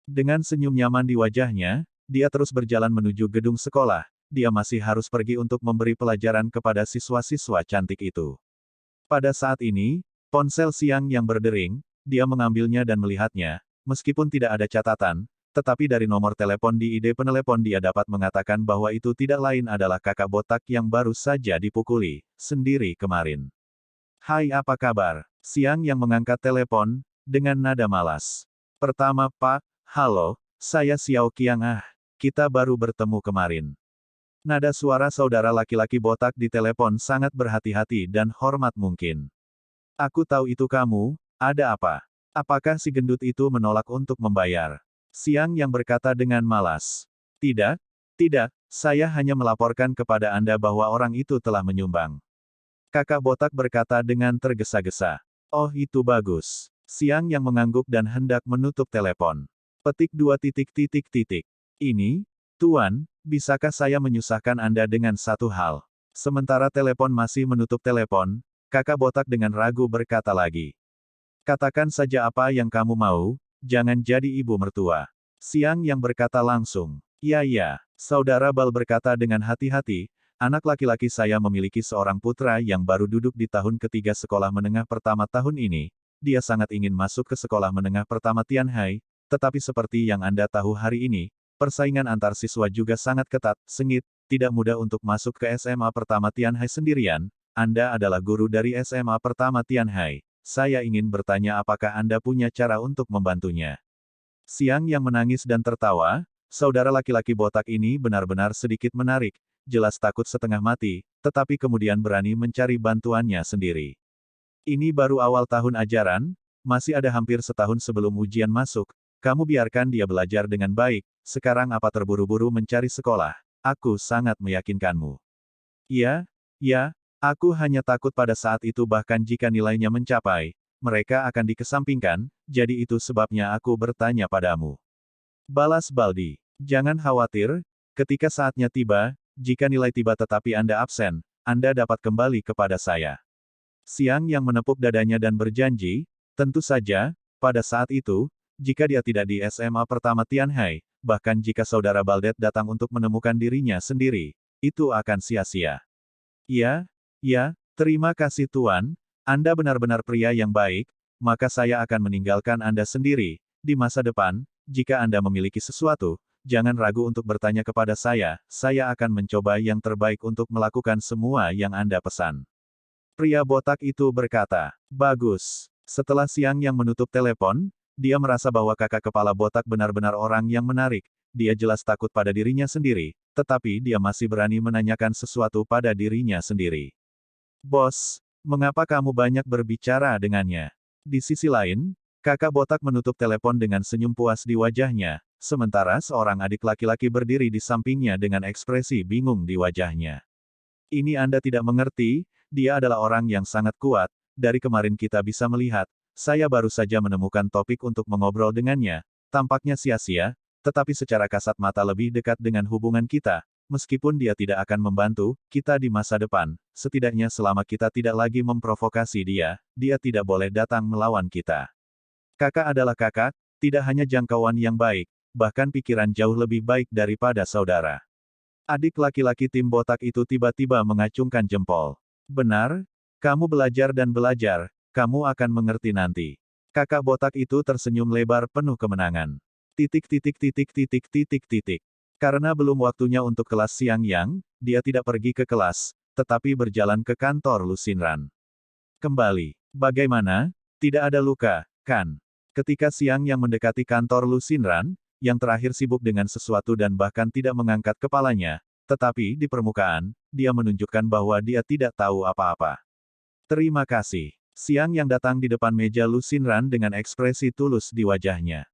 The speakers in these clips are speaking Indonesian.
Dengan senyum nyaman di wajahnya, dia terus berjalan menuju gedung sekolah. Dia masih harus pergi untuk memberi pelajaran kepada siswa-siswa cantik itu. Pada saat ini, ponsel Siang yang berdering, dia mengambilnya dan melihatnya, meskipun tidak ada catatan, tetapi dari nomor telepon di ID penelepon dia dapat mengatakan bahwa itu tidak lain adalah kakak botak yang baru saja dipukuli, sendiri kemarin. Hai, apa kabar? Siang yang mengangkat telepon, dengan nada malas. Pertama, Pak, halo, saya Xiao Qiang kita baru bertemu kemarin. Nada suara saudara laki-laki botak di telepon sangat berhati-hati dan hormat mungkin. Aku tahu itu kamu, ada apa? Apakah si gendut itu menolak untuk membayar? Siang yang berkata dengan malas. Tidak, tidak, saya hanya melaporkan kepada Anda bahwa orang itu telah menyumbang. Kakak botak berkata dengan tergesa-gesa. Oh, itu bagus. Siang yang mengangguk dan hendak menutup telepon. Petik 2 titik titik titik. Ini, Tuan, bisakah saya menyusahkan Anda dengan satu hal? Sementara telepon masih menutup telepon, kakak botak dengan ragu berkata lagi. Katakan saja apa yang kamu mau, jangan jadi ibu mertua. Siang yang berkata langsung. Ya, saudara Bal berkata dengan hati-hati, anak laki-laki saya memiliki seorang putra yang baru duduk di tahun ketiga sekolah menengah pertama tahun ini. Dia sangat ingin masuk ke sekolah menengah pertama Tianhai, tetapi seperti yang Anda tahu hari ini, persaingan antar siswa juga sangat ketat, sengit, tidak mudah untuk masuk ke SMA pertama Tianhai sendirian. Anda adalah guru dari SMA pertama Tianhai. Saya ingin bertanya apakah Anda punya cara untuk membantunya. Siang yang menangis dan tertawa, saudara laki-laki botak ini benar-benar sedikit menarik, jelas takut setengah mati, tetapi kemudian berani mencari bantuannya sendiri. Ini baru awal tahun ajaran, masih ada hampir setahun sebelum ujian masuk, kamu biarkan dia belajar dengan baik, sekarang apa terburu-buru mencari sekolah, aku sangat meyakinkanmu. Ya, aku hanya takut pada saat itu bahkan jika nilainya mencapai, mereka akan dikesampingkan, jadi itu sebabnya aku bertanya padamu. Balas Baldi, jangan khawatir, ketika saatnya tiba, jika nilai tiba tetapi Anda absen, Anda dapat kembali kepada saya. Siang yang menepuk dadanya dan berjanji, tentu saja, pada saat itu, jika dia tidak di SMA pertama Tianhai, bahkan jika saudara Baldet datang untuk menemukan dirinya sendiri, itu akan sia-sia. Ya, terima kasih Tuan, Anda benar-benar pria yang baik, maka saya akan meninggalkan Anda sendiri, di masa depan, jika Anda memiliki sesuatu, jangan ragu untuk bertanya kepada saya akan mencoba yang terbaik untuk melakukan semua yang Anda pesan. Pria botak itu berkata, bagus. Setelah Siang yang menutup telepon, dia merasa bahwa kakak kepala botak benar-benar orang yang menarik, dia jelas takut pada dirinya sendiri, tetapi dia masih berani menanyakan sesuatu pada dirinya sendiri. Bos, mengapa kamu banyak berbicara dengannya? Di sisi lain, kakak botak menutup telepon dengan senyum puas di wajahnya, sementara seorang adik laki-laki berdiri di sampingnya dengan ekspresi bingung di wajahnya. Ini Anda tidak mengerti, dia adalah orang yang sangat kuat, dari kemarin kita bisa melihat, saya baru saja menemukan topik untuk mengobrol dengannya, tampaknya sia-sia, tetapi secara kasat mata lebih dekat dengan hubungan kita, meskipun dia tidak akan membantu kita di masa depan, setidaknya selama kita tidak lagi memprovokasi dia tidak boleh datang melawan kita. Kakak adalah kakak, tidak hanya jangkauan yang baik, bahkan pikiran jauh lebih baik daripada saudara. Adik laki-laki tim botak itu tiba-tiba mengacungkan jempol. Benar, kamu belajar dan belajar, kamu akan mengerti nanti. Kakak botak itu tersenyum lebar penuh kemenangan. Karena belum waktunya untuk kelas siang yang, dia tidak pergi ke kelas, tetapi berjalan ke kantor Lu Xinran. Kembali. Bagaimana? Tidak ada luka, kan? Ketika Siang yang mendekati kantor Lu Xinran, yang terakhir sibuk dengan sesuatu dan bahkan tidak mengangkat kepalanya, tetapi di permukaan, dia menunjukkan bahwa dia tidak tahu apa-apa. Terima kasih. Siang yang datang di depan meja Lu Xinran dengan ekspresi tulus di wajahnya.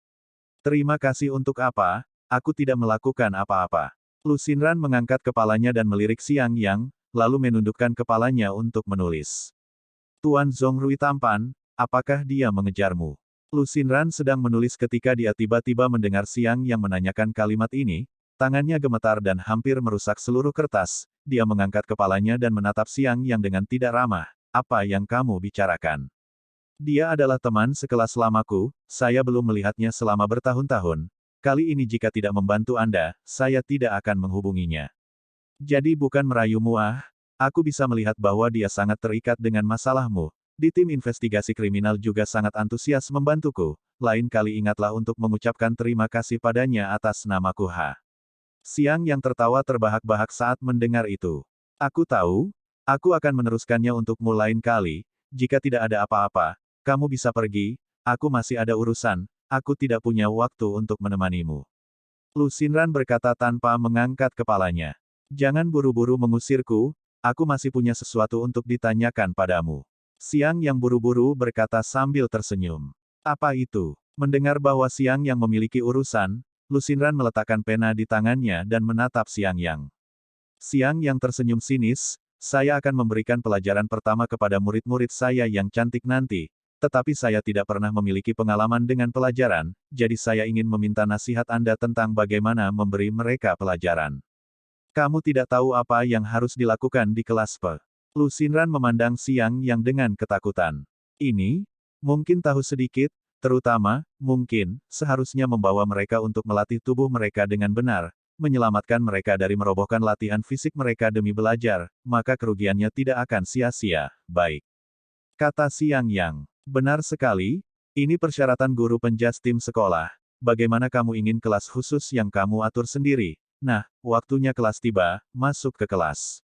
Terima kasih untuk apa? Aku tidak melakukan apa-apa. Lu Xinran mengangkat kepalanya dan melirik Siang Yang, lalu menundukkan kepalanya untuk menulis. Tuan Zongrui tampan, apakah dia mengejarmu? Lu Xinran sedang menulis ketika dia tiba-tiba mendengar Siang Yang menanyakan kalimat ini, tangannya gemetar dan hampir merusak seluruh kertas, dia mengangkat kepalanya dan menatap Siang Yang dengan tidak ramah. Apa yang kamu bicarakan? Dia adalah teman sekelas lamaku, saya belum melihatnya selama bertahun-tahun, kali ini jika tidak membantu Anda, saya tidak akan menghubunginya. Jadi bukan merayumu aku bisa melihat bahwa dia sangat terikat dengan masalahmu. Di tim investigasi kriminal juga sangat antusias membantuku. Lain kali ingatlah untuk mengucapkan terima kasih padanya atas namaku Siang yang tertawa terbahak-bahak saat mendengar itu. Aku tahu, aku akan meneruskannya untukmu lain kali, jika tidak ada apa-apa, kamu bisa pergi, aku masih ada urusan, aku tidak punya waktu untuk menemanimu. Lu Xinran berkata tanpa mengangkat kepalanya. Jangan buru-buru mengusirku, aku masih punya sesuatu untuk ditanyakan padamu. Siang yang buru-buru berkata sambil tersenyum. Apa itu? Mendengar bahwa Siang yang memiliki urusan, Lu Xinran meletakkan pena di tangannya dan menatap Siang Yang. Siang yang tersenyum sinis, saya akan memberikan pelajaran pertama kepada murid-murid saya yang cantik nanti, tetapi saya tidak pernah memiliki pengalaman dengan pelajaran, jadi saya ingin meminta nasihat Anda tentang bagaimana memberi mereka pelajaran. Kamu tidak tahu apa yang harus dilakukan di kelas P. Lu Xinran memandang Siang Yang dengan ketakutan. Ini, mungkin tahu sedikit, terutama, mungkin, seharusnya membawa mereka untuk melatih tubuh mereka dengan benar, menyelamatkan mereka dari merobohkan latihan fisik mereka demi belajar, maka kerugiannya tidak akan sia-sia. Baik. Kata Siang Yang. Benar sekali, ini persyaratan guru penjas tim sekolah. Bagaimana kamu ingin kelas khusus yang kamu atur sendiri? Nah, waktunya kelas tiba, masuk ke kelas.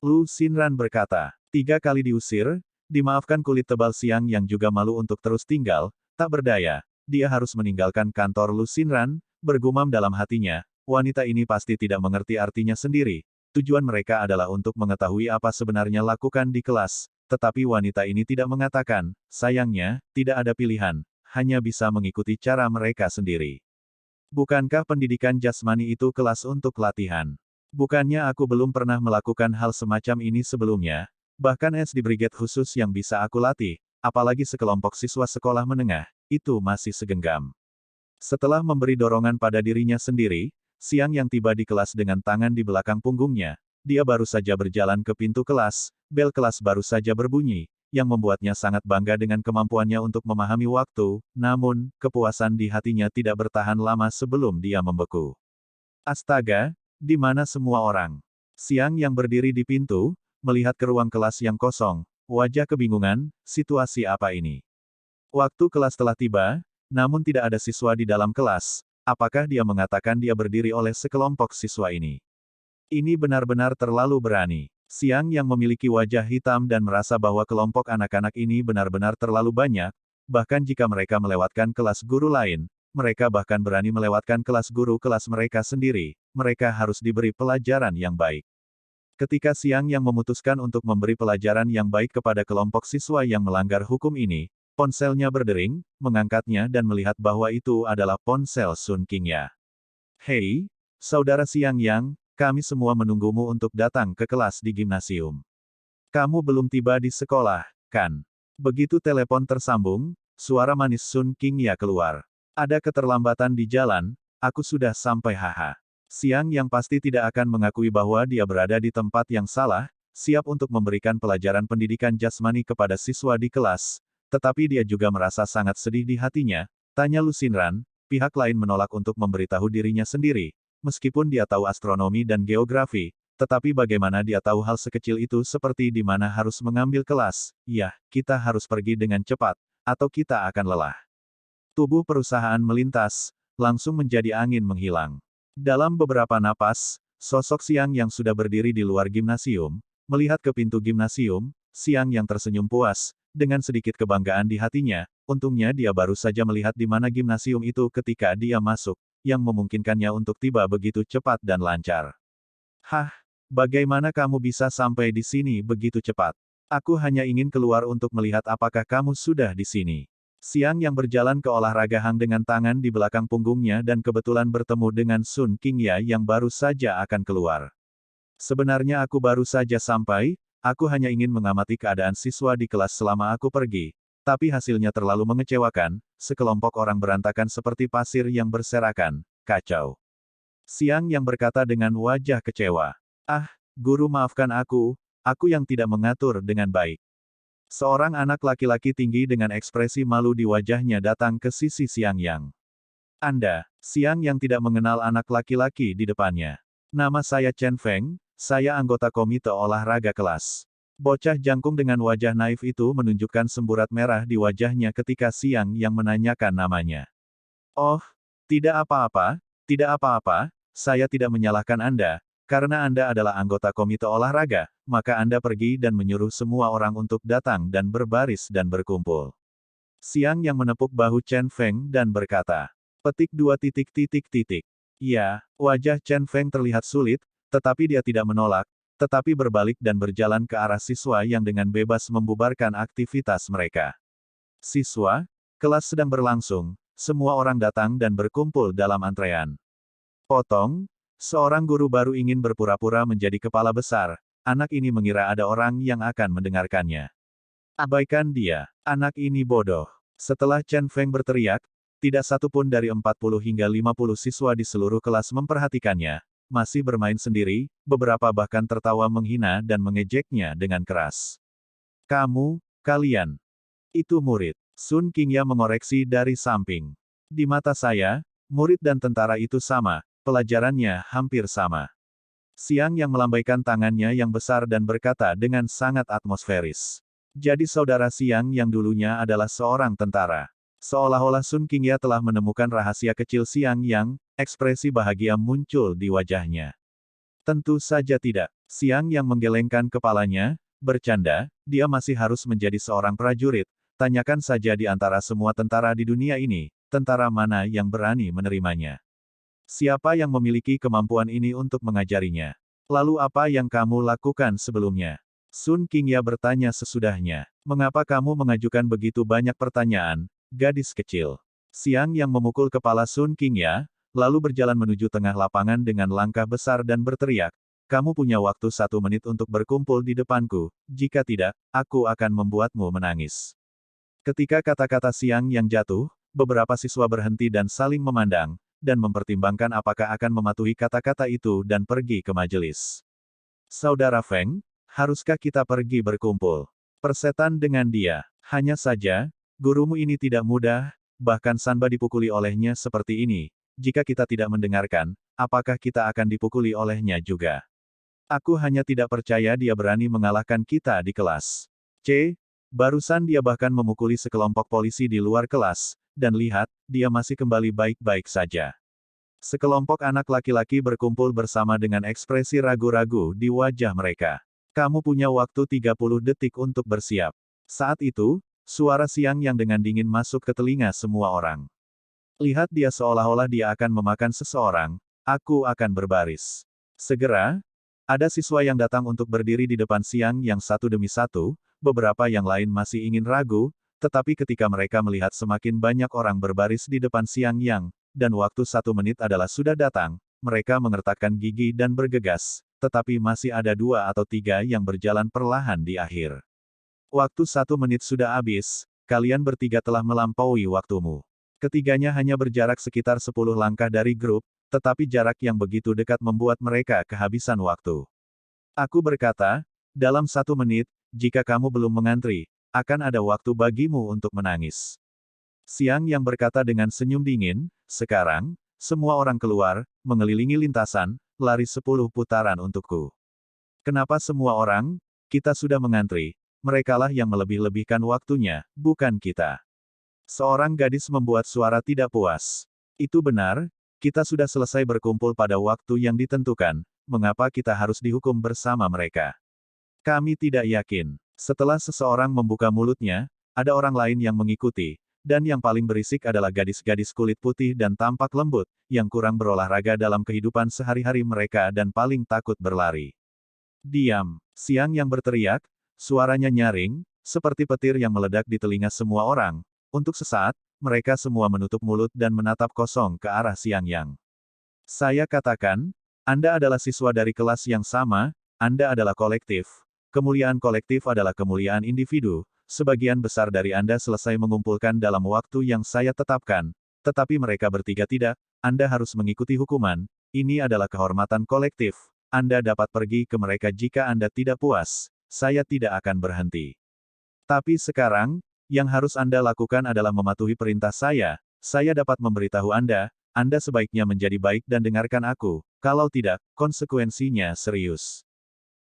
Lu Xinran berkata, 3 kali diusir, dimaafkan kulit tebal Siang Yang juga malu untuk terus tinggal, tak berdaya, dia harus meninggalkan kantor Lu Xinran, bergumam dalam hatinya, wanita ini pasti tidak mengerti artinya sendiri, tujuan mereka adalah untuk mengetahui apa sebenarnya lakukan di kelas, tetapi wanita ini tidak mengatakan, sayangnya, tidak ada pilihan, hanya bisa mengikuti cara mereka sendiri. Bukankah pendidikan jasmani itu kelas untuk latihan? Bukannya aku belum pernah melakukan hal semacam ini sebelumnya, bahkan di brigade khusus yang bisa aku latih, apalagi sekelompok siswa sekolah menengah, itu masih segenggam. Setelah memberi dorongan pada dirinya sendiri, Siang Yang tiba di kelas dengan tangan di belakang punggungnya, dia baru saja berjalan ke pintu kelas, bel kelas baru saja berbunyi, yang membuatnya sangat bangga dengan kemampuannya untuk memahami waktu, namun, kepuasan di hatinya tidak bertahan lama sebelum dia membeku. Astaga! Di mana semua orang? Siang Yang berdiri di pintu, melihat ke ruang kelas yang kosong, wajah kebingungan, situasi apa ini? Waktu kelas telah tiba, namun tidak ada siswa di dalam kelas, apakah dia mengatakan dia berdiri oleh sekelompok siswa ini? Ini benar-benar terlalu berani. Siang Yang memiliki wajah hitam dan merasa bahwa kelompok anak-anak ini benar-benar terlalu banyak, bahkan jika mereka melewatkan kelas guru lain, mereka bahkan berani melewatkan kelas guru kelas mereka sendiri, mereka harus diberi pelajaran yang baik. Ketika Siang Yang memutuskan untuk memberi pelajaran yang baik kepada kelompok siswa yang melanggar hukum ini, ponselnya berdering, mengangkatnya dan melihat bahwa itu adalah ponsel Sun Qingya. Hei, saudara Siang Yang, kami semua menunggumu untuk datang ke kelas di gimnasium. Kamu belum tiba di sekolah, kan? Begitu telepon tersambung, suara manis Sun Qingya keluar. Ada keterlambatan di jalan, aku sudah sampai Siang Yang pasti tidak akan mengakui bahwa dia berada di tempat yang salah, siap untuk memberikan pelajaran pendidikan jasmani kepada siswa di kelas, tetapi dia juga merasa sangat sedih di hatinya, tanya Lu Xinran, pihak lain menolak untuk memberitahu dirinya sendiri, meskipun dia tahu astronomi dan geografi, tetapi bagaimana dia tahu hal sekecil itu seperti di mana harus mengambil kelas, ya, kita harus pergi dengan cepat, atau kita akan lelah. Tubuh perusahaan melintas, langsung menjadi angin menghilang. Dalam beberapa napas, sosok Siang Yang sudah berdiri di luar gimnasium, melihat ke pintu gimnasium, Siang Yang tersenyum puas, dengan sedikit kebanggaan di hatinya, untungnya dia baru saja melihat di mana gimnasium itu ketika dia masuk, yang memungkinkannya untuk tiba begitu cepat dan lancar. Hah, bagaimana kamu bisa sampai di sini begitu cepat? Aku hanya ingin keluar untuk melihat apakah kamu sudah di sini. Siang Yang berjalan ke olahraga hang dengan tangan di belakang punggungnya dan kebetulan bertemu dengan Sun Qingya yang baru saja akan keluar. Sebenarnya aku baru saja sampai, aku hanya ingin mengamati keadaan siswa di kelas selama aku pergi, tapi hasilnya terlalu mengecewakan, sekelompok orang berantakan seperti pasir yang berserakan, kacau. Siang Yang berkata dengan wajah kecewa. Ah, guru maafkan aku yang tidak mengatur dengan baik. Seorang anak laki-laki tinggi dengan ekspresi malu di wajahnya datang ke sisi Siang Yang. Anda, Siang yang tidak mengenal anak laki-laki di depannya. Nama saya Chen Feng, saya anggota komite olahraga kelas. Bocah jangkung dengan wajah naif itu menunjukkan semburat merah di wajahnya ketika Siang yang menanyakan namanya. Oh, tidak apa-apa, tidak apa-apa, saya tidak menyalahkan Anda, karena Anda adalah anggota komite olahraga, maka Anda pergi dan menyuruh semua orang untuk datang dan berbaris dan berkumpul. Siang yang menepuk bahu Chen Feng dan berkata, petik 2. Ya, wajah Chen Feng terlihat sulit, tetapi dia tidak menolak, tetapi berbalik dan berjalan ke arah siswa yang dengan bebas membubarkan aktivitas mereka. Siswa, kelas sedang berlangsung, semua orang datang dan berkumpul dalam antrean. Potong, seorang guru baru ingin berpura-pura menjadi kepala besar, anak ini mengira ada orang yang akan mendengarkannya. Abaikan dia, anak ini bodoh. Setelah Chen Feng berteriak, tidak satu pun dari 40 hingga 50 siswa di seluruh kelas memperhatikannya, masih bermain sendiri, beberapa bahkan tertawa menghina dan mengejeknya dengan keras. Kalian. Itu murid. Sun Qingya mengoreksi dari samping. Di mata saya, murid dan tentara itu sama, pelajarannya hampir sama. Siang yang melambaikan tangannya yang besar dan berkata dengan sangat atmosferis. Jadi saudara Siang yang dulunya adalah seorang tentara. Seolah-olah Sun Qingya telah menemukan rahasia kecil Siang yang, ekspresi bahagia muncul di wajahnya. Tentu saja tidak. Siang yang menggelengkan kepalanya, bercanda, dia masih harus menjadi seorang prajurit. Tanyakan saja di antara semua tentara di dunia ini, tentara mana yang berani menerimanya. Siapa yang memiliki kemampuan ini untuk mengajarinya? Lalu apa yang kamu lakukan sebelumnya? Sun Qingya bertanya sesudahnya. Mengapa kamu mengajukan begitu banyak pertanyaan, gadis kecil? Siang yang memukul kepala Sun Qingya, lalu berjalan menuju tengah lapangan dengan langkah besar dan berteriak, kamu punya waktu 1 menit untuk berkumpul di depanku, jika tidak, aku akan membuatmu menangis. Ketika kata-kata Siang yang jatuh, beberapa siswa berhenti dan saling memandang, dan mempertimbangkan apakah akan mematuhi kata-kata itu dan pergi ke majelis. Saudara Feng, haruskah kita pergi berkumpul? Persetan dengan dia. Hanya saja, gurumu ini tidak mudah, bahkan Sanba dipukuli olehnya seperti ini. Jika kita tidak mendengarkan, apakah kita akan dipukuli olehnya juga? Aku hanya tidak percaya dia berani mengalahkan kita di kelas. Barusan dia bahkan memukuli sekelompok polisi di luar kelas, dan lihat, dia masih kembali baik-baik saja. Sekelompok anak laki-laki berkumpul bersama dengan ekspresi ragu-ragu di wajah mereka. Kamu punya waktu 30 detik untuk bersiap. Saat itu, suara Siang yang dengan dingin masuk ke telinga semua orang. Lihat dia seolah-olah dia akan memakan seseorang, aku akan berbaris. Segera, ada siswa yang datang untuk berdiri di depan Siang yang satu demi satu, beberapa yang lain masih ingin ragu, tetapi ketika mereka melihat semakin banyak orang berbaris di depan Siang Yang, dan waktu 1 menit adalah sudah datang, mereka mengertakkan gigi dan bergegas, tetapi masih ada 2 atau 3 yang berjalan perlahan di akhir. Waktu 1 menit sudah habis, kalian bertiga telah melampaui waktumu. Ketiganya hanya berjarak sekitar 10 langkah dari grup, tetapi jarak yang begitu dekat membuat mereka kehabisan waktu. Aku berkata, dalam 1 menit, jika kamu belum mengantri, akan ada waktu bagimu untuk menangis. Siang yang berkata dengan senyum dingin, sekarang, semua orang keluar, mengelilingi lintasan, lari 10 putaran untukku. Kenapa semua orang? Kita sudah mengantri. Merekalah yang melebih-lebihkan waktunya, bukan kita. Seorang gadis membuat suara tidak puas. Itu benar, kita sudah selesai berkumpul pada waktu yang ditentukan, mengapa kita harus dihukum bersama mereka? Kami tidak yakin. Setelah seseorang membuka mulutnya, ada orang lain yang mengikuti, dan yang paling berisik adalah gadis-gadis kulit putih dan tampak lembut, yang kurang berolahraga dalam kehidupan sehari-hari mereka dan paling takut berlari. Diam! Siang yang berteriak, suaranya nyaring, seperti petir yang meledak di telinga semua orang. Untuk sesaat, mereka semua menutup mulut dan menatap kosong ke arah Siang Yang. Saya katakan, Anda adalah siswa dari kelas yang sama, Anda adalah kolektif. Kemuliaan kolektif adalah kemuliaan individu, sebagian besar dari Anda selesai mengumpulkan dalam waktu yang saya tetapkan, tetapi mereka bertiga tidak, Anda harus mengikuti hukuman, ini adalah kehormatan kolektif, Anda dapat pergi ke mereka jika Anda tidak puas, saya tidak akan berhenti. Tapi sekarang, yang harus Anda lakukan adalah mematuhi perintah saya, saya dapat memberitahu Anda sebaiknya menjadi baik dan dengarkan aku, kalau tidak, konsekuensinya serius.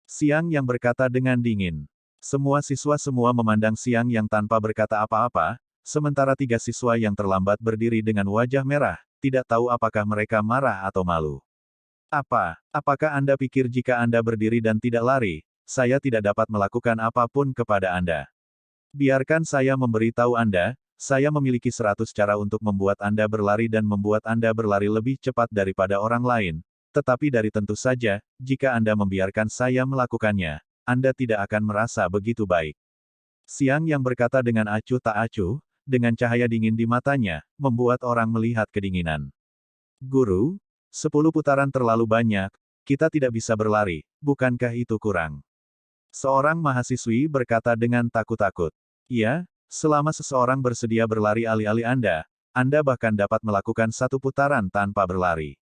Siang Yang berkata dengan dingin. Semua siswa memandang Siang Yang tanpa berkata apa-apa, sementara 3 siswa yang terlambat berdiri dengan wajah merah, tidak tahu apakah mereka marah atau malu. Apakah Anda pikir jika Anda berdiri dan tidak lari, saya tidak dapat melakukan apapun kepada Anda? Biarkan saya memberitahu Anda, saya memiliki 100 cara untuk membuat Anda berlari dan membuat Anda berlari lebih cepat daripada orang lain. Tetapi dari tentu saja, jika Anda membiarkan saya melakukannya, Anda tidak akan merasa begitu baik. Siang Yang berkata dengan acuh tak acuh, dengan cahaya dingin di matanya, membuat orang melihat kedinginan. Guru, 10 putaran terlalu banyak, kita tidak bisa berlari, bukankah itu kurang? Seorang mahasiswi berkata dengan takut-takut. Ya, selama seseorang bersedia berlari alih-alih Anda bahkan dapat melakukan 1 putaran tanpa berlari.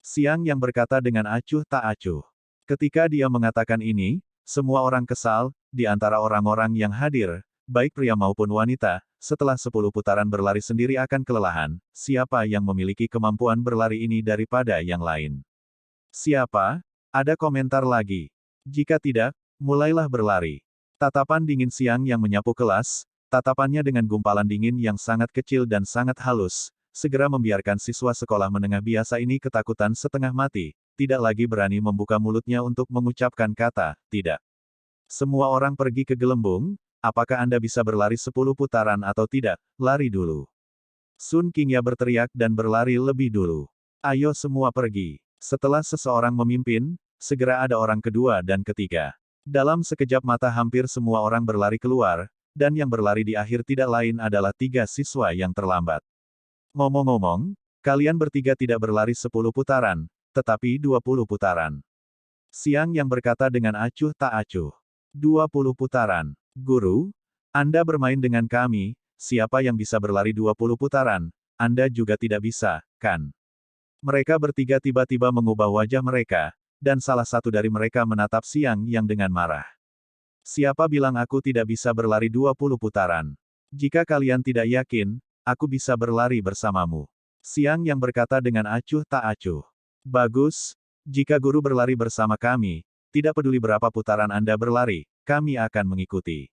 Siang Yang berkata dengan acuh tak acuh. Ketika dia mengatakan ini, semua orang kesal, di antara orang-orang yang hadir, baik pria maupun wanita, setelah 10 putaran berlari sendiri akan kelelahan, siapa yang memiliki kemampuan berlari ini daripada yang lain? Siapa? Ada komentar lagi. Jika tidak, mulailah berlari. Tatapan dingin Siang Yang menyapu kelas, tatapannya dengan gumpalan dingin yang sangat kecil dan sangat halus, segera membiarkan siswa sekolah menengah biasa ini ketakutan setengah mati, tidak lagi berani membuka mulutnya untuk mengucapkan kata, tidak. Semua orang pergi ke gelembung, apakah Anda bisa berlari 10 putaran atau tidak, lari dulu. Sun Qingya berteriak dan berlari lebih dulu. Ayo semua pergi. Setelah seseorang memimpin, segera ada orang kedua dan ketiga. Dalam sekejap mata hampir semua orang berlari keluar, dan yang berlari di akhir tidak lain adalah 3 siswa yang terlambat. Ngomong-ngomong, kalian bertiga tidak berlari 10 putaran, tetapi 20 putaran. Siang Yang berkata dengan acuh tak acuh. 20 putaran. Guru, Anda bermain dengan kami, siapa yang bisa berlari 20 putaran, Anda juga tidak bisa, kan? Mereka bertiga tiba-tiba mengubah wajah mereka, dan salah satu dari mereka menatap Siang Yang dengan marah. Siapa bilang aku tidak bisa berlari 20 putaran? Jika kalian tidak yakin, aku bisa berlari bersamamu. Siang Yang berkata dengan acuh tak acuh. Bagus, jika guru berlari bersama kami, tidak peduli berapa putaran Anda berlari, kami akan mengikuti.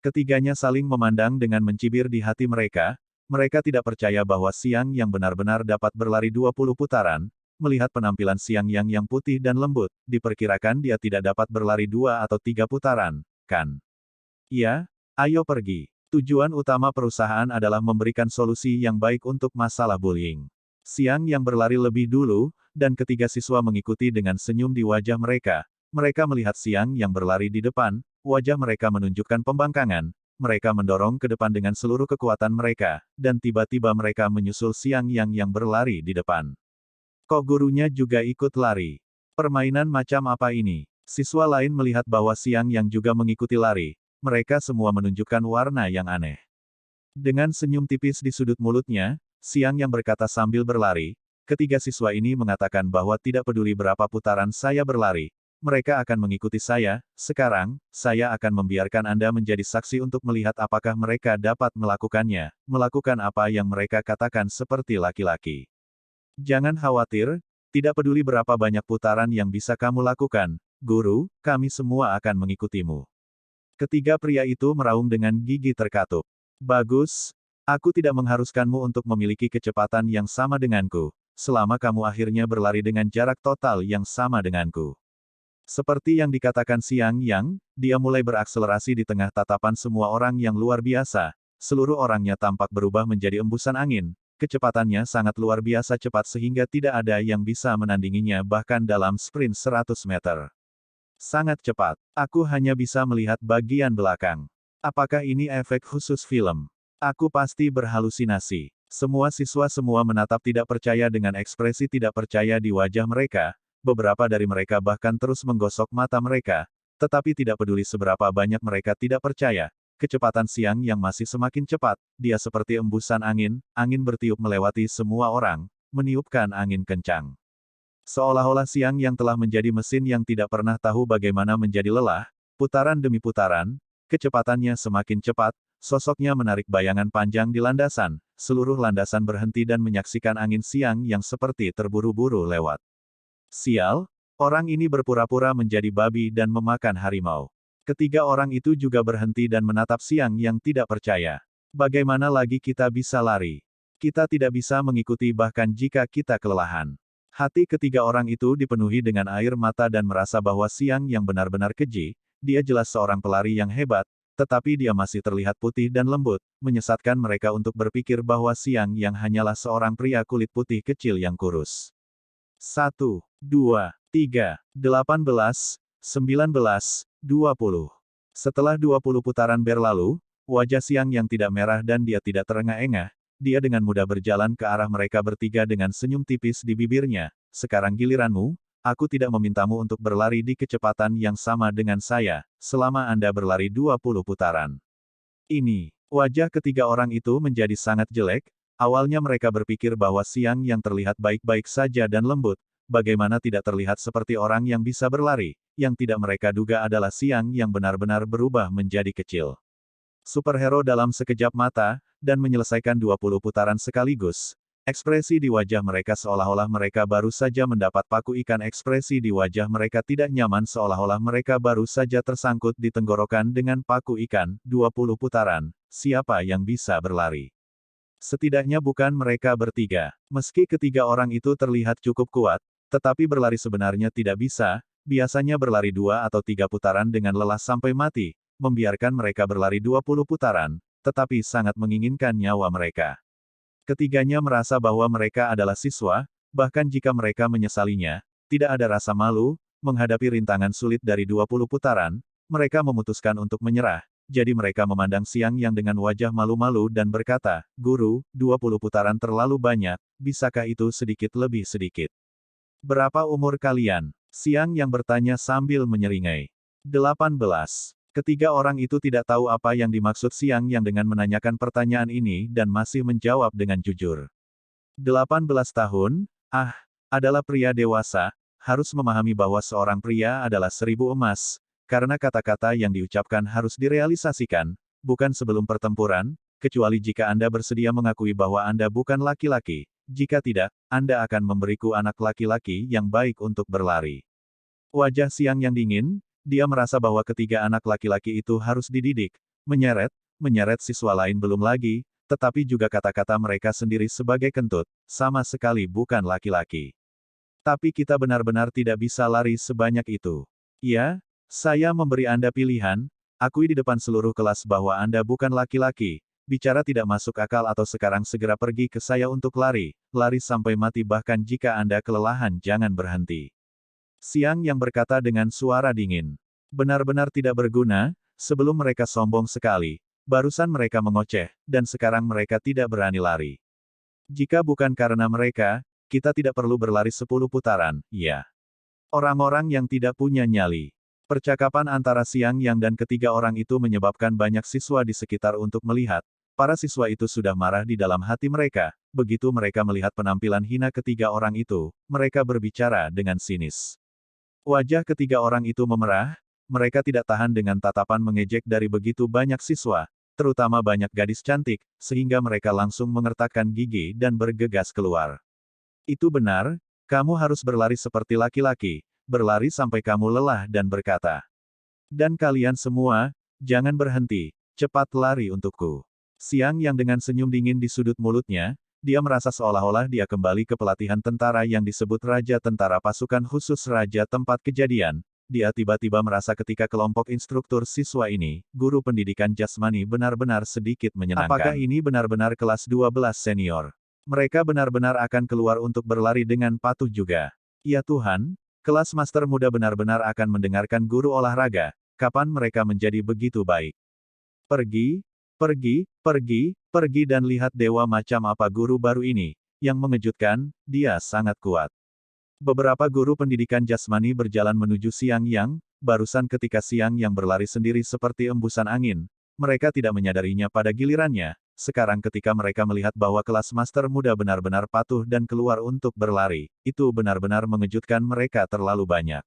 Ketiganya saling memandang dengan mencibir di hati mereka tidak percaya bahwa Siang Yang benar-benar dapat berlari 20 putaran, melihat penampilan Siang yang putih dan lembut, diperkirakan dia tidak dapat berlari 2 atau 3 putaran, kan? Ya, ayo pergi. Tujuan utama perusahaan adalah memberikan solusi yang baik untuk masalah bullying. Siang Yang berlari lebih dulu, dan ketiga siswa mengikuti dengan senyum di wajah mereka. Mereka melihat Siang Yang berlari di depan, wajah mereka menunjukkan pembangkangan, mereka mendorong ke depan dengan seluruh kekuatan mereka, dan tiba-tiba mereka menyusul Siang yang berlari di depan. Kok gurunya juga ikut lari? Permainan macam apa ini? Siswa lain melihat bahwa Siang Yang juga mengikuti lari. Mereka semua menunjukkan warna yang aneh. Dengan senyum tipis di sudut mulutnya, Siang Yang berkata sambil berlari, ketiga siswa ini mengatakan bahwa tidak peduli berapa putaran saya berlari, mereka akan mengikuti saya. Sekarang, saya akan membiarkan Anda menjadi saksi untuk melihat apakah mereka dapat melakukannya, melakukan apa yang mereka katakan seperti laki-laki. Jangan khawatir, tidak peduli berapa banyak putaran yang bisa kamu lakukan, guru, kami semua akan mengikutimu. Ketiga pria itu meraung dengan gigi terkatup. Bagus, aku tidak mengharuskanmu untuk memiliki kecepatan yang sama denganku, selama kamu akhirnya berlari dengan jarak total yang sama denganku. Seperti yang dikatakan Siang Yang, dia mulai berakselerasi di tengah tatapan semua orang yang luar biasa, seluruh orangnya tampak berubah menjadi embusan angin, kecepatannya sangat luar biasa cepat sehingga tidak ada yang bisa menandinginya bahkan dalam sprint 100 meter. Sangat cepat. Aku hanya bisa melihat bagian belakang. Apakah ini efek khusus film? Aku pasti berhalusinasi. Semua siswa menatap tidak percaya dengan ekspresi tidak percaya di wajah mereka. Beberapa dari mereka bahkan terus menggosok mata mereka. Tetapi tidak peduli seberapa banyak mereka tidak percaya. Kecepatan Siang Yang masih semakin cepat. Dia seperti embusan angin bertiup melewati semua orang, meniupkan angin kencang. Seolah-olah Siang Yang telah menjadi mesin yang tidak pernah tahu bagaimana menjadi lelah, putaran demi putaran, kecepatannya semakin cepat, sosoknya menarik bayangan panjang di landasan, seluruh landasan berhenti dan menyaksikan angin siang yang seperti terburu-buru lewat. Sial, orang ini berpura-pura menjadi babi dan memakan harimau. Ketiga orang itu juga berhenti dan menatap siang yang tidak percaya. Bagaimana lagi kita bisa lari? Kita tidak bisa mengikuti bahkan jika kita kelelahan. Hati ketiga orang itu dipenuhi dengan air mata dan merasa bahwa siang yang benar-benar keji, dia jelas seorang pelari yang hebat, tetapi dia masih terlihat putih dan lembut, menyesatkan mereka untuk berpikir bahwa siang yang hanyalah seorang pria kulit putih kecil yang kurus. 1, 2, 3, 18, 19, 20. Setelah 20 putaran berlalu, wajah siang yang tidak merah dan dia tidak terengah-engah, dia dengan mudah berjalan ke arah mereka bertiga dengan senyum tipis di bibirnya. Sekarang giliranmu, aku tidak memintamu untuk berlari di kecepatan yang sama dengan saya, selama Anda berlari 20 putaran. Ini, wajah ketiga orang itu menjadi sangat jelek. Awalnya mereka berpikir bahwa siang yang terlihat baik-baik saja dan lembut, bagaimana tidak terlihat seperti orang yang bisa berlari, yang tidak mereka duga adalah siang yang benar-benar berubah menjadi kecil. Superhero dalam sekejap mata, dan menyelesaikan 20 putaran sekaligus. Ekspresi di wajah mereka seolah-olah mereka baru saja mendapat paku ikan. Ekspresi di wajah mereka tidak nyaman seolah-olah mereka baru saja tersangkut di tenggorokan dengan paku ikan. 20 putaran, siapa yang bisa berlari? Setidaknya bukan mereka bertiga. Meski ketiga orang itu terlihat cukup kuat, tetapi berlari sebenarnya tidak bisa, biasanya berlari 2 atau 3 putaran dengan lelah sampai mati, membiarkan mereka berlari 20 putaran, tetapi sangat menginginkan nyawa mereka. Ketiganya merasa bahwa mereka adalah siswa, bahkan jika mereka menyesalinya, tidak ada rasa malu, menghadapi rintangan sulit dari 20 putaran, mereka memutuskan untuk menyerah. Jadi mereka memandang siang yang dengan wajah malu-malu dan berkata, "Guru, 20 putaran terlalu banyak, bisakah itu sedikit lebih sedikit?" "Berapa umur kalian?" Siang yang bertanya sambil menyeringai. 18. Ketiga orang itu tidak tahu apa yang dimaksud siang yang dengan menanyakan pertanyaan ini dan masih menjawab dengan jujur. 18 tahun, adalah pria dewasa, harus memahami bahwa seorang pria adalah 1000 emas, karena kata-kata yang diucapkan harus direalisasikan, bukan sebelum pertempuran, kecuali jika Anda bersedia mengakui bahwa Anda bukan laki-laki, jika tidak, Anda akan memberiku anak laki-laki yang baik untuk berlari. Wajah siang yang dingin, dia merasa bahwa ketiga anak laki-laki itu harus dididik, menyeret siswa lain belum lagi, tetapi juga kata-kata mereka sendiri sebagai kentut, sama sekali bukan laki-laki. Tapi kita benar-benar tidak bisa lari sebanyak itu. Ya, saya memberi Anda pilihan, akui di depan seluruh kelas bahwa Anda bukan laki-laki, bicara tidak masuk akal atau sekarang segera pergi ke saya untuk lari sampai mati bahkan jika Anda kelelahan jangan berhenti. Siang yang berkata dengan suara dingin. Benar-benar tidak berguna, sebelum mereka sombong sekali, barusan mereka mengoceh, dan sekarang mereka tidak berani lari. Jika bukan karena mereka, kita tidak perlu berlari 10 putaran, ya. Orang-orang yang tidak punya nyali. Percakapan antara Siang Yang dan ketiga orang itu menyebabkan banyak siswa di sekitar untuk melihat. Para siswa itu sudah marah di dalam hati mereka. Begitu mereka melihat penampilan hina ketiga orang itu, mereka berbicara dengan sinis. Wajah ketiga orang itu memerah, mereka tidak tahan dengan tatapan mengejek dari begitu banyak siswa, terutama banyak gadis cantik, sehingga mereka langsung mengertakkan gigi dan bergegas keluar. Itu benar, kamu harus berlari seperti laki-laki. Berlari sampai kamu lelah dan berkata. Dan kalian semua, jangan berhenti, cepat lari untukku. Siang Yang dengan senyum dingin di sudut mulutnya, dia merasa seolah-olah dia kembali ke pelatihan tentara yang disebut Raja Tentara Pasukan Khusus Raja tempat kejadian. Dia tiba-tiba merasa ketika kelompok instruktur siswa ini, guru pendidikan jasmani benar-benar sedikit menyenangkan. Apakah ini benar-benar kelas 12 senior? Mereka benar-benar akan keluar untuk berlari dengan patuh juga. Ya Tuhan, kelas master muda benar-benar akan mendengarkan guru olahraga, kapan mereka menjadi begitu baik. Pergi, pergi dan lihat dewa macam apa guru baru ini, yang mengejutkan, dia sangat kuat. Beberapa guru pendidikan jasmani berjalan menuju Siang Yang, barusan ketika Siang Yang berlari sendiri seperti embusan angin, mereka tidak menyadarinya pada gilirannya. Sekarang ketika mereka melihat bahwa kelas master muda benar-benar patuh dan keluar untuk berlari, itu benar-benar mengejutkan mereka terlalu banyak.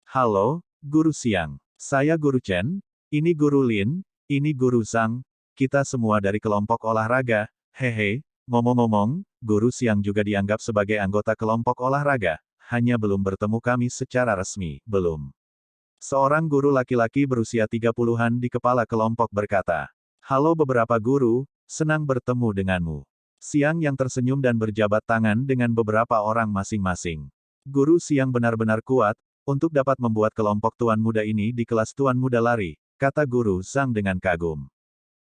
Halo, Guru Siang. Saya Guru Chen, ini Guru Lin, ini Guru Zhang, kita semua dari kelompok olahraga, Hehe, ngomong-ngomong, Guru Siang juga dianggap sebagai anggota kelompok olahraga, hanya belum bertemu kami secara resmi, belum. Seorang guru laki-laki berusia 30-an di kepala kelompok berkata, "Halo beberapa guru, senang bertemu denganmu." Siang yang tersenyum dan berjabat tangan dengan beberapa orang masing-masing. Guru Siang benar-benar kuat, untuk dapat membuat kelompok tuan muda ini di kelas tuan muda lari, kata Guru Zhang dengan kagum.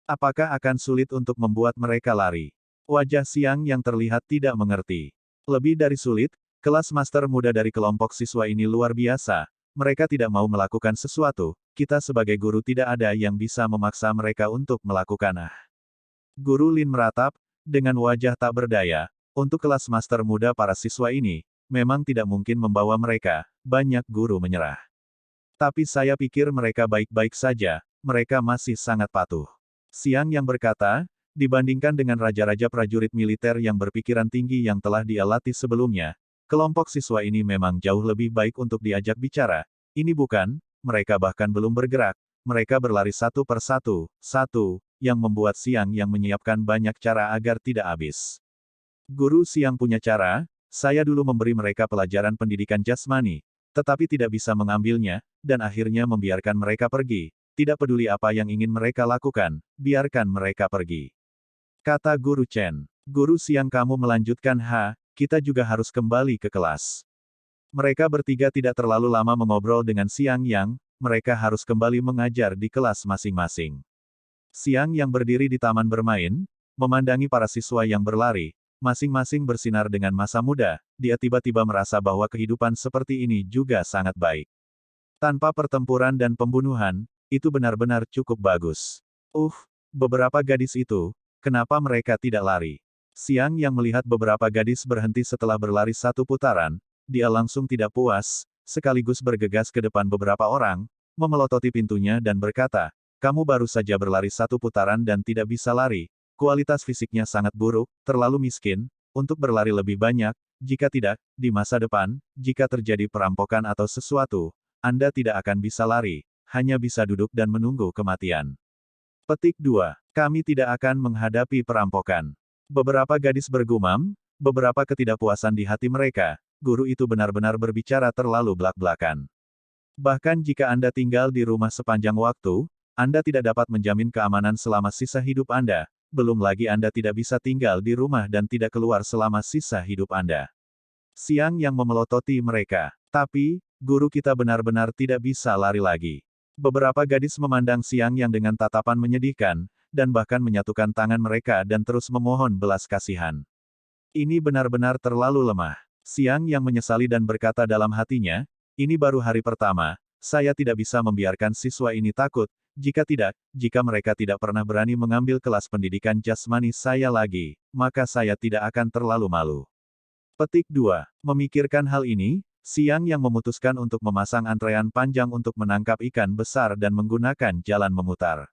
Apakah akan sulit untuk membuat mereka lari? Wajah Siang yang terlihat tidak mengerti. Lebih dari sulit, kelas master muda dari kelompok siswa ini luar biasa. Mereka tidak mau melakukan sesuatu, kita sebagai guru tidak ada yang bisa memaksa mereka untuk melakukan. Guru Lin meratap, dengan wajah tak berdaya, untuk kelas master muda para siswa ini, memang tidak mungkin membawa mereka, banyak guru menyerah. Tapi saya pikir mereka baik-baik saja, mereka masih sangat patuh. Siang yang berkata, dibandingkan dengan raja-raja prajurit militer yang berpikiran tinggi yang telah dia latih sebelumnya, kelompok siswa ini memang jauh lebih baik untuk diajak bicara. Ini bukan, mereka bahkan belum bergerak, mereka berlari satu per satu, yang membuat Siang yang menyiapkan banyak cara agar tidak habis. Guru Siang punya cara, saya dulu memberi mereka pelajaran pendidikan jasmani, tetapi tidak bisa mengambilnya, dan akhirnya membiarkan mereka pergi. Tidak peduli apa yang ingin mereka lakukan, biarkan mereka pergi. Kata Guru Chen. Guru Siang kamu melanjutkan kita juga harus kembali ke kelas. Mereka bertiga tidak terlalu lama mengobrol dengan Siang Yang, mereka harus kembali mengajar di kelas masing-masing. Siang Yang berdiri di taman bermain, memandangi para siswa yang berlari, masing-masing bersinar dengan masa muda, dia tiba-tiba merasa bahwa kehidupan seperti ini juga sangat baik. Tanpa pertempuran dan pembunuhan, itu benar-benar cukup bagus. Beberapa gadis itu, kenapa mereka tidak lari? Siang Yang melihat beberapa gadis berhenti setelah berlari satu putaran, dia langsung tidak puas, sekaligus bergegas ke depan beberapa orang, memelototi pintunya dan berkata, kamu baru saja berlari satu putaran dan tidak bisa lari, kualitas fisiknya sangat buruk, terlalu miskin, untuk berlari lebih banyak, jika tidak, di masa depan, jika terjadi perampokan atau sesuatu, Anda tidak akan bisa lari, hanya bisa duduk dan menunggu kematian. Petik 2. Kami tidak akan menghadapi perampokan. Beberapa gadis bergumam, beberapa ketidakpuasan di hati mereka, guru itu benar-benar berbicara terlalu blak-blakan. Bahkan jika Anda tinggal di rumah sepanjang waktu, Anda tidak dapat menjamin keamanan selama sisa hidup Anda, belum lagi Anda tidak bisa tinggal di rumah dan tidak keluar selama sisa hidup Anda. Siang Yang memelototi mereka. Tapi, guru kita benar-benar tidak bisa lari lagi. Beberapa gadis memandang Siang Yang dengan tatapan menyedihkan, dan bahkan menyatukan tangan mereka dan terus memohon belas kasihan. Ini benar-benar terlalu lemah. Siang Yang menyesali dan berkata dalam hatinya, ini baru hari pertama, saya tidak bisa membiarkan siswa ini takut, jika tidak, jika mereka tidak pernah berani mengambil kelas pendidikan jasmani saya lagi, maka saya tidak akan terlalu malu. Petik 2. Memikirkan hal ini, Siang Yang memutuskan untuk memasang antrean panjang untuk menangkap ikan besar dan menggunakan jalan memutar.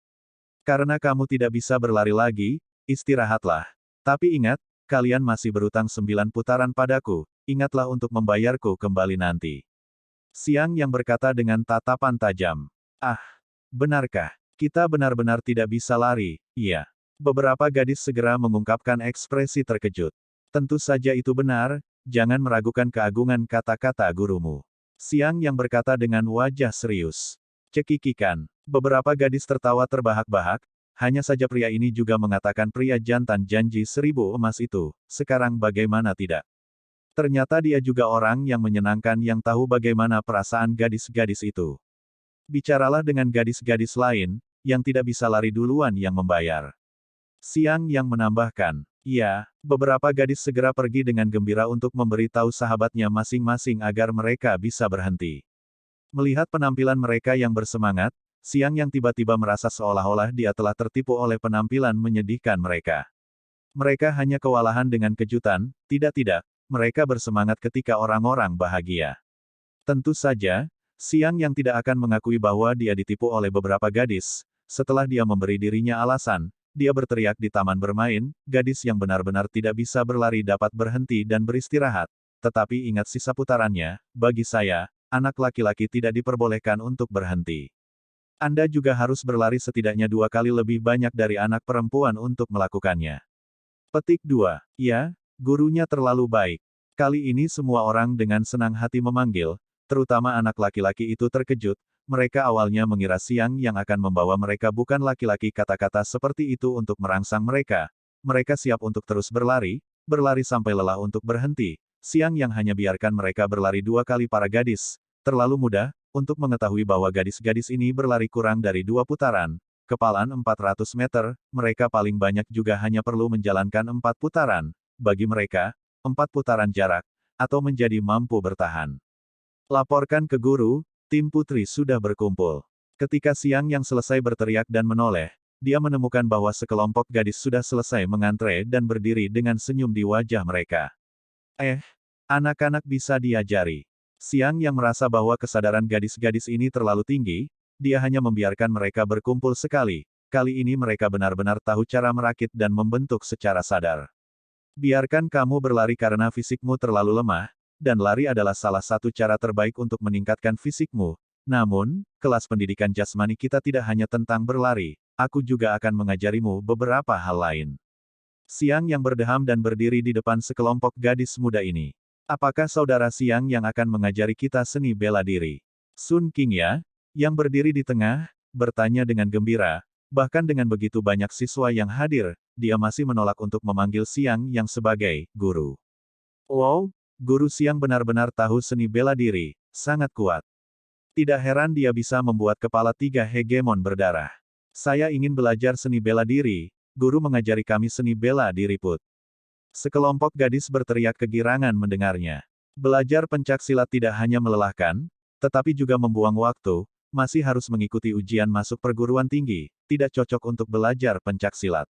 Karena kamu tidak bisa berlari lagi, istirahatlah. Tapi ingat, kalian masih berutang 9 putaran padaku, ingatlah untuk membayarku kembali nanti. Siang Yang berkata dengan tatapan tajam. Benarkah? Kita benar-benar tidak bisa lari, iya. Beberapa gadis segera mengungkapkan ekspresi terkejut. Tentu saja itu benar, jangan meragukan keagungan kata-kata gurumu. Siang Yang berkata dengan wajah serius. Cekikikan. Beberapa gadis tertawa terbahak-bahak, hanya saja pria ini juga mengatakan pria jantan janji 1000 emas itu, sekarang bagaimana tidak? Ternyata dia juga orang yang menyenangkan yang tahu bagaimana perasaan gadis-gadis itu. Bicaralah dengan gadis-gadis lain, yang tidak bisa lari duluan yang membayar. Siang Yang menambahkan, ya, beberapa gadis segera pergi dengan gembira untuk memberitahu sahabatnya masing-masing agar mereka bisa berhenti. Melihat penampilan mereka yang bersemangat, Siang Yang tiba-tiba merasa seolah-olah dia telah tertipu oleh penampilan menyedihkan mereka. Mereka hanya kewalahan dengan kejutan, tidak, mereka bersemangat ketika orang-orang bahagia. Tentu saja, Siang Yang tidak akan mengakui bahwa dia ditipu oleh beberapa gadis. Setelah dia memberi dirinya alasan, dia berteriak di taman bermain, gadis yang benar-benar tidak bisa berlari dapat berhenti dan beristirahat. Tetapi ingat sisa putarannya, bagi saya, anak laki-laki tidak diperbolehkan untuk berhenti. Anda juga harus berlari setidaknya 2 kali lebih banyak dari anak perempuan untuk melakukannya. Petik 2. Ya, gurunya terlalu baik. Kali ini semua orang dengan senang hati memanggil, terutama anak laki-laki itu terkejut. Mereka awalnya mengira Siang yang akan membawa mereka bukan laki-laki kata-kata seperti itu untuk merangsang mereka. Mereka siap untuk terus berlari, berlari sampai lelah untuk berhenti. Siang yang hanya biarkan mereka berlari 2 kali para gadis. Terlalu mudah, untuk mengetahui bahwa gadis-gadis ini berlari kurang dari 2 putaran. Kepalan 400 meter, mereka paling banyak juga hanya perlu menjalankan 4 putaran. Bagi mereka, 4 putaran jarak, atau menjadi mampu bertahan. Laporkan ke guru, tim putri sudah berkumpul. Ketika Siang yang selesai berteriak dan menoleh, dia menemukan bahwa sekelompok gadis sudah selesai mengantre dan berdiri dengan senyum di wajah mereka. Anak-anak bisa diajari. Siang yang merasa bahwa kesadaran gadis-gadis ini terlalu tinggi, dia hanya membiarkan mereka berkumpul sekali. Kali ini mereka benar-benar tahu cara merakit dan membentuk secara sadar. Biarkan kamu berlari karena fisikmu terlalu lemah, dan lari adalah salah satu cara terbaik untuk meningkatkan fisikmu. Namun, kelas pendidikan jasmani kita tidak hanya tentang berlari, aku juga akan mengajarimu beberapa hal lain. Siang yang berdeham dan berdiri di depan sekelompok gadis muda ini. Apakah saudara Siang yang akan mengajari kita seni bela diri? Sun Qingya, yang berdiri di tengah, bertanya dengan gembira. Bahkan dengan begitu banyak siswa yang hadir, dia masih menolak untuk memanggil Siang yang sebagai guru. Wow, guru Siang benar-benar tahu seni bela diri, sangat kuat. Tidak heran dia bisa membuat kepala 3 hegemon berdarah. Saya ingin belajar seni bela diri, guru mengajari kami seni bela diri put. Sekelompok gadis berteriak kegirangan mendengarnya. Belajar pencak silat tidak hanya melelahkan, tetapi juga membuang waktu, masih harus mengikuti ujian masuk perguruan tinggi, tidak cocok untuk belajar pencak silat.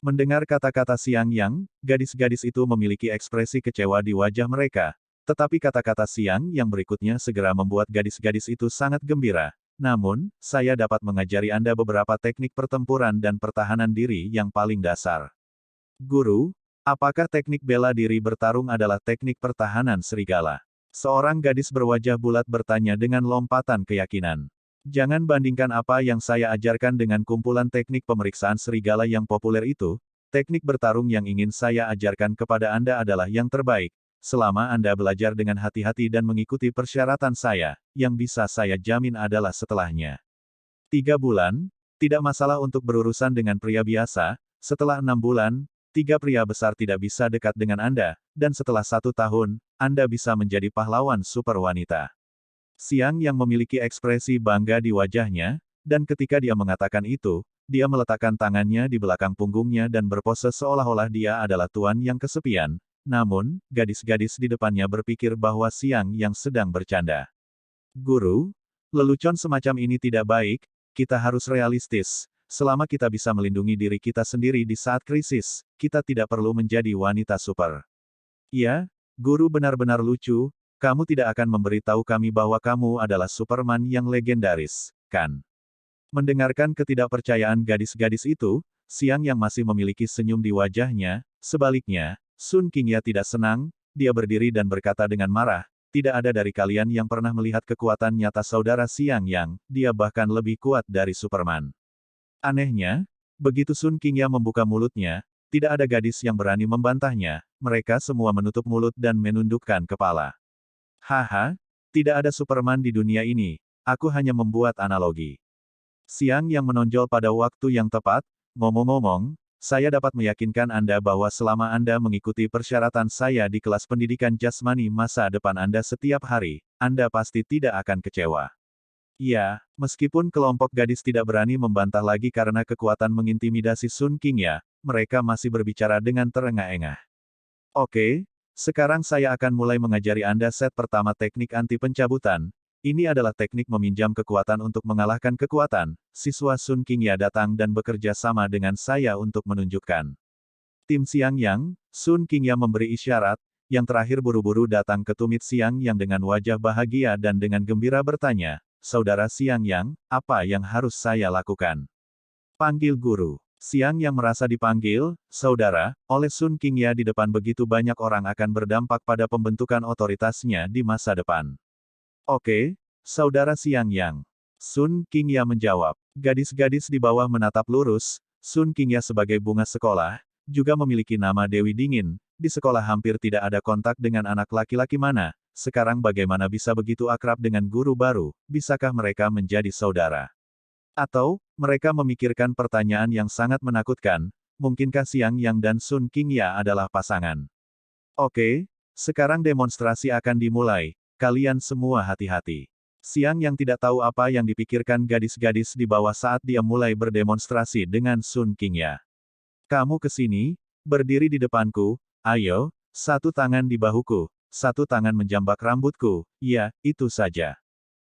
Mendengar kata-kata Siang Yang, gadis-gadis itu memiliki ekspresi kecewa di wajah mereka, tetapi kata-kata Siang yang berikutnya segera membuat gadis-gadis itu sangat gembira. Namun, saya dapat mengajari Anda beberapa teknik pertempuran dan pertahanan diri yang paling dasar. Guru, apakah teknik bela diri bertarung adalah teknik pertahanan serigala? Seorang gadis berwajah bulat bertanya dengan lompatan keyakinan. Jangan bandingkan apa yang saya ajarkan dengan kumpulan teknik pemeriksaan serigala yang populer itu. Teknik bertarung yang ingin saya ajarkan kepada Anda adalah yang terbaik. Selama Anda belajar dengan hati-hati dan mengikuti persyaratan saya, yang bisa saya jamin adalah setelahnya 3 bulan, tidak masalah untuk berurusan dengan pria biasa. Setelah 6 bulan, 3 pria besar tidak bisa dekat dengan Anda, dan setelah 1 tahun, Anda bisa menjadi pahlawan super wanita. Siang yang memiliki ekspresi bangga di wajahnya, dan ketika dia mengatakan itu, dia meletakkan tangannya di belakang punggungnya dan berpose seolah-olah dia adalah tuan yang kesepian. Namun, gadis-gadis di depannya berpikir bahwa Siang yang sedang bercanda. Guru, lelucon semacam ini tidak baik, kita harus realistis. Selama kita bisa melindungi diri kita sendiri di saat krisis, kita tidak perlu menjadi wanita super. Ya, guru benar-benar lucu, kamu tidak akan memberitahu kami bahwa kamu adalah Superman yang legendaris, kan? Mendengarkan ketidakpercayaan gadis-gadis itu, Siang yang masih memiliki senyum di wajahnya, sebaliknya, Sun Qingya tidak senang, dia berdiri dan berkata dengan marah, tidak ada dari kalian yang pernah melihat kekuatan nyata saudara Siang Yang, dia bahkan lebih kuat dari Superman. Anehnya, begitu Sun Qingya membuka mulutnya, tidak ada gadis yang berani membantahnya, mereka semua menutup mulut dan menundukkan kepala. Haha, tidak ada Superman di dunia ini, aku hanya membuat analogi. Siang yang menonjol pada waktu yang tepat, ngomong-ngomong, saya dapat meyakinkan Anda bahwa selama Anda mengikuti persyaratan saya di kelas pendidikan jasmani masa depan Anda setiap hari, Anda pasti tidak akan kecewa. Ya, meskipun kelompok gadis tidak berani membantah lagi karena kekuatan mengintimidasi Sun Qingya, mereka masih berbicara dengan terengah-engah. Oke, sekarang saya akan mulai mengajari Anda set pertama teknik anti pencabutan. Ini adalah teknik meminjam kekuatan untuk mengalahkan kekuatan. Siswa Sun Qingya datang dan bekerja sama dengan saya untuk menunjukkan. Tim Siang Yang, Sun Qingya memberi isyarat, yang terakhir buru-buru datang ke tumit Siang Yang dengan wajah bahagia dan dengan gembira bertanya, Saudara Siang Yang, apa yang harus saya lakukan? Panggil guru. Siang Yang merasa dipanggil, saudara, oleh Sun Qingya di depan begitu banyak orang akan berdampak pada pembentukan otoritasnya di masa depan. Oke, saudara Siang Yang. Sun Qingya menjawab. Gadis-gadis di bawah menatap lurus, Sun Qingya sebagai bunga sekolah, juga memiliki nama Dewi Dingin. Di sekolah hampir tidak ada kontak dengan anak laki-laki mana. Sekarang bagaimana bisa begitu akrab dengan guru baru? Bisakah mereka menjadi saudara? Atau, mereka memikirkan pertanyaan yang sangat menakutkan, mungkinkah Xiang Yang dan Sun Qingya adalah pasangan? Oke, sekarang demonstrasi akan dimulai, kalian semua hati-hati. Xiang Yang tidak tahu apa yang dipikirkan gadis-gadis di bawah saat dia mulai berdemonstrasi dengan Sun Qingya. Kamu ke sini, berdiri di depanku, ayo, satu tangan di bahuku, satu tangan menjambak rambutku, ya, itu saja.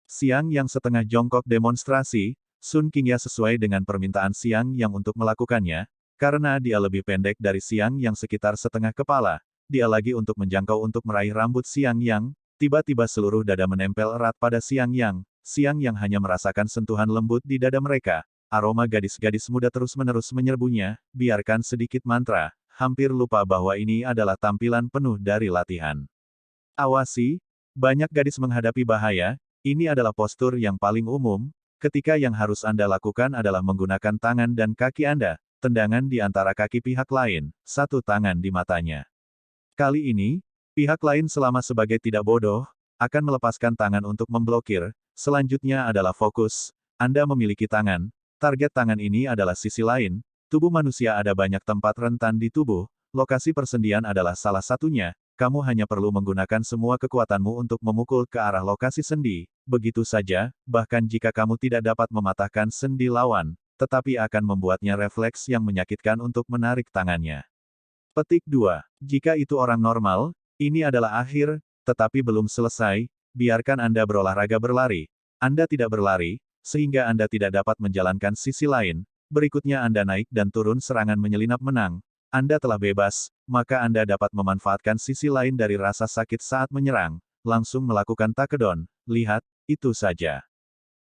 Xiang Yang setengah jongkok demonstrasi, Sun Qingya sesuai dengan permintaan Xiang Yang untuk melakukannya, karena dia lebih pendek dari Xiang Yang sekitar setengah kepala, dia lagi untuk menjangkau untuk meraih rambut Xiang Yang. Tiba-tiba seluruh dada menempel erat pada Xiang Yang. Xiang Yang hanya merasakan sentuhan lembut di dada mereka. Aroma gadis-gadis muda terus-menerus menyerbunya, biarkan sedikit mantra, hampir lupa bahwa ini adalah tampilan penuh dari latihan. Awasi, banyak gadis menghadapi bahaya, ini adalah postur yang paling umum, ketika yang harus Anda lakukan adalah menggunakan tangan dan kaki Anda, tendangan di antara kaki pihak lain, satu tangan di matanya. Kali ini, pihak lain selama sebagai tidak bodoh, akan melepaskan tangan untuk memblokir, selanjutnya adalah fokus, Anda memiliki tangan, target tangan ini adalah sisi lain, tubuh manusia ada banyak tempat rentan di tubuh, lokasi persendian adalah salah satunya, kamu hanya perlu menggunakan semua kekuatanmu untuk memukul ke arah lokasi sendi, begitu saja, bahkan jika kamu tidak dapat mematahkan sendi lawan, tetapi akan membuatnya refleks yang menyakitkan untuk menarik tangannya. Petik 2. Jika itu orang normal, ini adalah akhir, tetapi belum selesai, biarkan Anda berolahraga berlari. Anda tidak berlari, sehingga Anda tidak dapat menjalankan sisi lain, berikutnya Anda naik dan turun serangan menyelinap menang. Anda telah bebas, maka Anda dapat memanfaatkan sisi lain dari rasa sakit saat menyerang, langsung melakukan takedon, lihat, itu saja.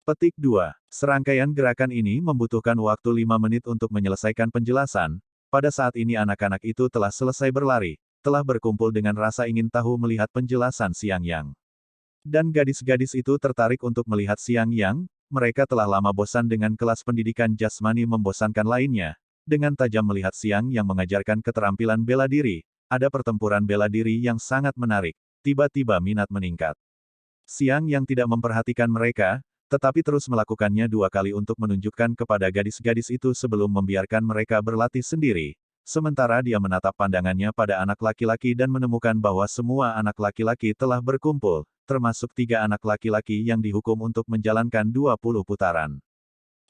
Petik 2. Serangkaian gerakan ini membutuhkan waktu 5 menit untuk menyelesaikan penjelasan. Pada saat ini anak-anak itu telah selesai berlari, telah berkumpul dengan rasa ingin tahu melihat penjelasan Xiang Yang. Dan gadis-gadis itu tertarik untuk melihat Xiang Yang, mereka telah lama bosan dengan kelas pendidikan jasmani membosankan lainnya. Dengan tajam melihat Xiang Yang mengajarkan keterampilan bela diri, ada pertempuran bela diri yang sangat menarik, tiba-tiba minat meningkat. Xiang Yang tidak memperhatikan mereka, tetapi terus melakukannya 2 kali untuk menunjukkan kepada gadis-gadis itu sebelum membiarkan mereka berlatih sendiri. Sementara dia menatap pandangannya pada anak laki-laki dan menemukan bahwa semua anak laki-laki telah berkumpul, termasuk 3 anak laki-laki yang dihukum untuk menjalankan 20 putaran.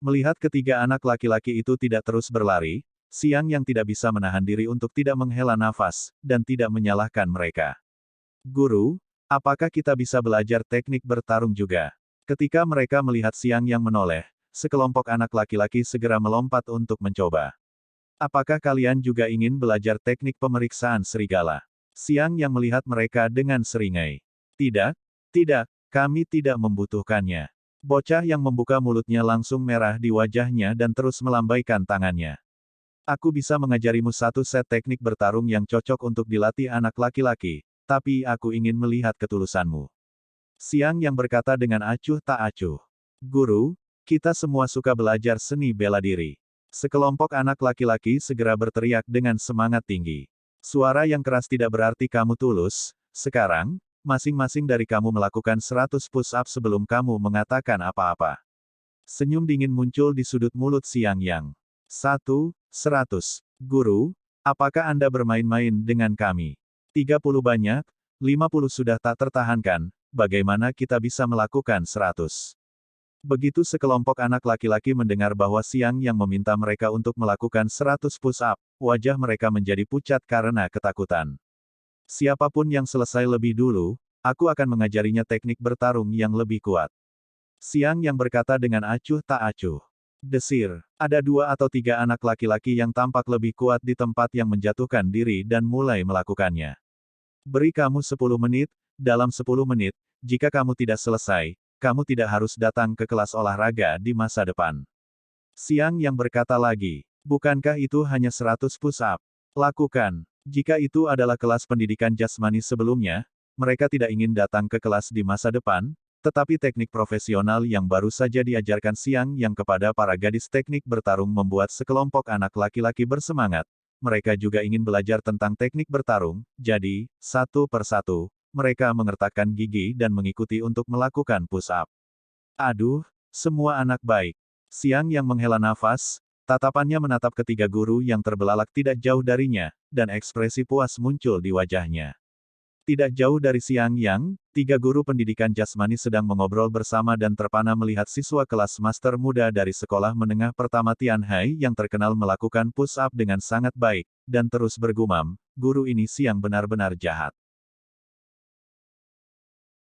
Melihat ketiga anak laki-laki itu tidak terus berlari, Xiang Yang tidak bisa menahan diri untuk tidak menghela nafas, dan tidak menyalahkan mereka. Guru, apakah kita bisa belajar teknik bertarung juga? Ketika mereka melihat Xiang Yang menoleh, sekelompok anak laki-laki segera melompat untuk mencoba. Apakah kalian juga ingin belajar teknik pemeriksaan serigala? Xiang Yang melihat mereka dengan seringai. Tidak, tidak, kami tidak membutuhkannya. Bocah yang membuka mulutnya langsung merah di wajahnya dan terus melambaikan tangannya. Aku bisa mengajarimu 1 set teknik bertarung yang cocok untuk dilatih anak laki-laki, tapi aku ingin melihat ketulusanmu. Xiang Yang berkata dengan acuh tak acuh. Guru, kita semua suka belajar seni bela diri. Sekelompok anak laki-laki segera berteriak dengan semangat tinggi. Suara yang keras tidak berarti kamu tulus, sekarang, masing-masing dari kamu melakukan 100 push-up sebelum kamu mengatakan apa-apa. Senyum dingin muncul di sudut mulut Xiang Yang. 100. Guru, apakah Anda bermain-main dengan kami? 30 banyak, 50 sudah tak tertahankan, bagaimana kita bisa melakukan 100? Begitu sekelompok anak laki-laki mendengar bahwa Xiang Yang meminta mereka untuk melakukan 100 push-up, wajah mereka menjadi pucat karena ketakutan. Siapapun yang selesai lebih dulu, aku akan mengajarinya teknik bertarung yang lebih kuat. Xiang Yang berkata dengan acuh tak acuh. Desir, ada 2 atau 3 anak laki-laki yang tampak lebih kuat di tempat yang menjatuhkan diri dan mulai melakukannya. Beri kamu 10 menit, dalam 10 menit, jika kamu tidak selesai, kamu tidak harus datang ke kelas olahraga di masa depan. Xiang Yang berkata lagi, bukankah itu hanya 100 push-up? Lakukan. Jika itu adalah kelas pendidikan jasmani sebelumnya, mereka tidak ingin datang ke kelas di masa depan, tetapi teknik profesional yang baru saja diajarkan Xiang Yang kepada para gadis teknik bertarung membuat sekelompok anak laki-laki bersemangat. mereka juga ingin belajar tentang teknik bertarung, jadi, satu persatu, mereka mengertakkan gigi dan mengikuti untuk melakukan push-up. Aduh, semua anak baik. Xiang yang menghela nafas, tatapannya menatap ketiga guru yang terbelalak tidak jauh darinya, dan ekspresi puas muncul di wajahnya. Tidak jauh dari Xiang Yang, tiga guru pendidikan jasmani sedang mengobrol bersama dan terpana melihat siswa kelas master muda dari sekolah menengah pertama Tianhai yang terkenal melakukan push-up dengan sangat baik, dan terus bergumam, guru ini Xiang benar-benar jahat.